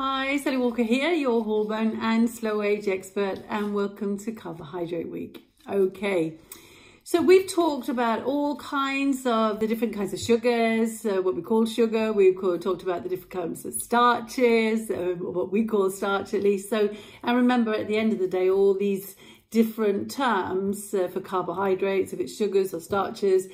Hi, Sally Walker here, your hormone and slow age expert, and welcome to Carbohydrate Week. Okay, so we've talked about all kinds of the different kinds of sugars, what we call sugar. We've talked about the different kinds of starches, what we call starch at least. So, and remember at the end of the day, all these different terms for carbohydrates, if it's sugars or starches,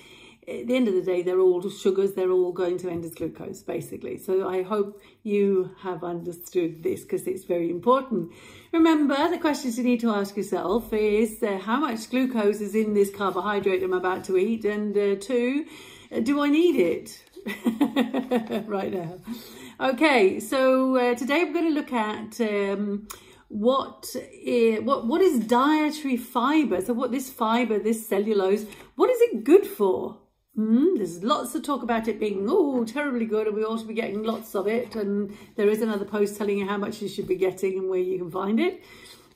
at the end of the day, they're all sugars, they're all going to end as glucose, basically. So I hope you have understood this because it's very important. Remember, the questions you need to ask yourself is how much glucose is in this carbohydrate I'm about to eat? And two, do I need it right now? Okay, so today we're going to look at what is dietary fibre. So what this fibre, this cellulose, what is it good for? There's lots of talk about it being, terribly good, and we ought to be getting lots of it. And there is another post telling you how much you should be getting and where you can find it.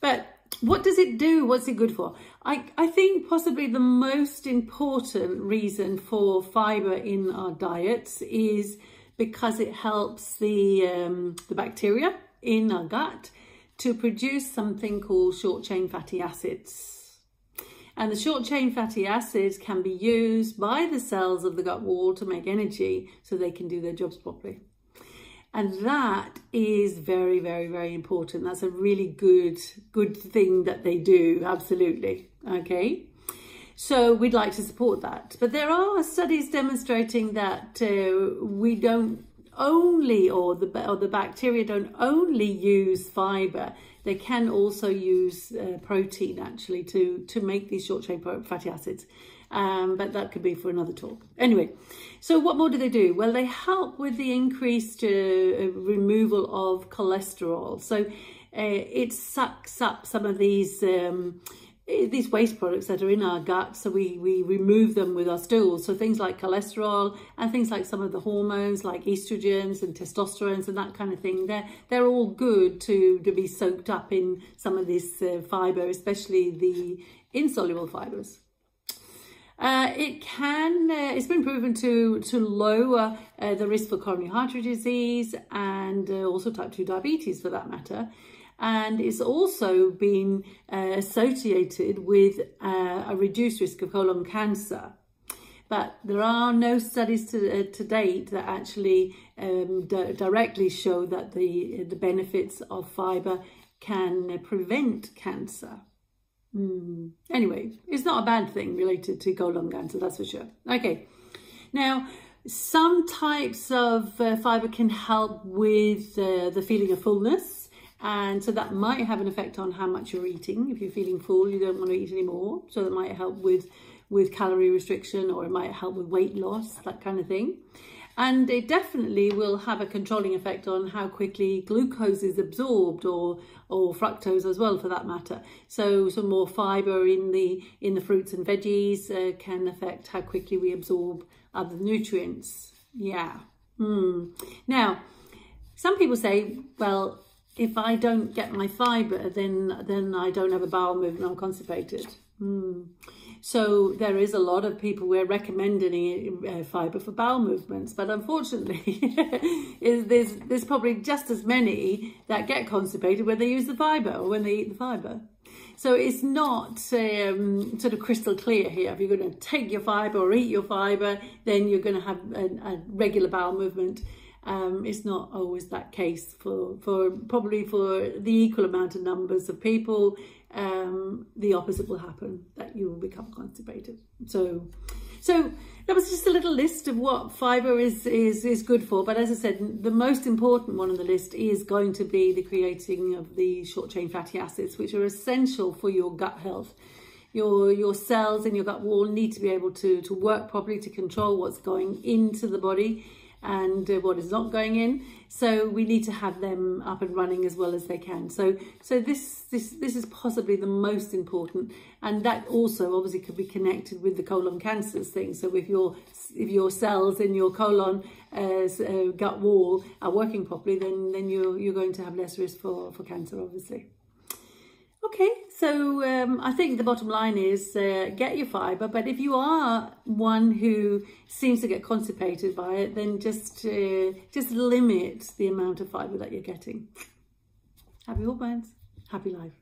But what does it do? What's it good for? I think possibly the most important reason for fibre in our diets is because it helps the bacteria in our gut to produce something called short-chain fatty acids. And the short-chain fatty acids can be used by the cells of the gut wall to make energy so they can do their jobs properly. And that is very, very, very important. That's a really good thing that they do, absolutely. Okay, so we'd like to support that. But there are studies demonstrating that we don't only, or the bacteria don't only use fibre. They can also use protein actually to make these short-chain fatty acids, but that could be for another talk. Anyway, so what more do they do? Well, they help with the increased removal of cholesterol. So it sucks up some of these waste products that are in our gut, so we remove them with our stools. So things like cholesterol and things like some of the hormones like estrogens and testosterone and that kind of thing, they're all good to be soaked up in some of this fibre, especially the insoluble fibres. It's been proven to lower the risk for coronary artery disease and also type 2 diabetes for that matter. And it's also been associated with a reduced risk of colon cancer. But there are no studies to date that actually directly show that the benefits of fibre can prevent cancer. Anyway, it's not a bad thing related to colon cancer, that's for sure. Okay, now some types of fibre can help with the feeling of fullness. And so that might have an effect on how much you're eating. If you're feeling full, you don't want to eat anymore. So that might help with calorie restriction, or it might help with weight loss, that kind of thing. And it definitely will have a controlling effect on how quickly glucose is absorbed, or fructose as well for that matter. So some more fibre in the fruits and veggies can affect how quickly we absorb other nutrients. Yeah. Now, some people say, well, if I don't get my fibre, then I don't have a bowel movement, I'm constipated. So there is a lot of people we're recommending fibre for bowel movements, but unfortunately, there's probably just as many that get constipated when they use the fibre or when they eat the fibre. So it's not sort of crystal clear here. If you're going to take your fibre or eat your fibre, then you're going to have a regular bowel movement. It's not always that case probably for the equal amount of numbers of people. The opposite will happen, that you will become constipated. So that was just a little list of what fibre is good for. But as I said, the most important one on the list is going to be the creating of the short-chain fatty acids, which are essential for your gut health. Your cells in your gut wall need to be able to work properly to control what's going into the body and what is not going in. So we need to have them up and running as well as they can. So this is possibly the most important, and that also obviously could be connected with the colon cancers thing. So if your cells in your colon gut wall are working properly, then you're going to have less risk for cancer, obviously. Okay, so I think the bottom line is get your fibre, but if you are one who seems to get constipated by it, then just limit the amount of fibre that you're getting. Happy hormones, happy life.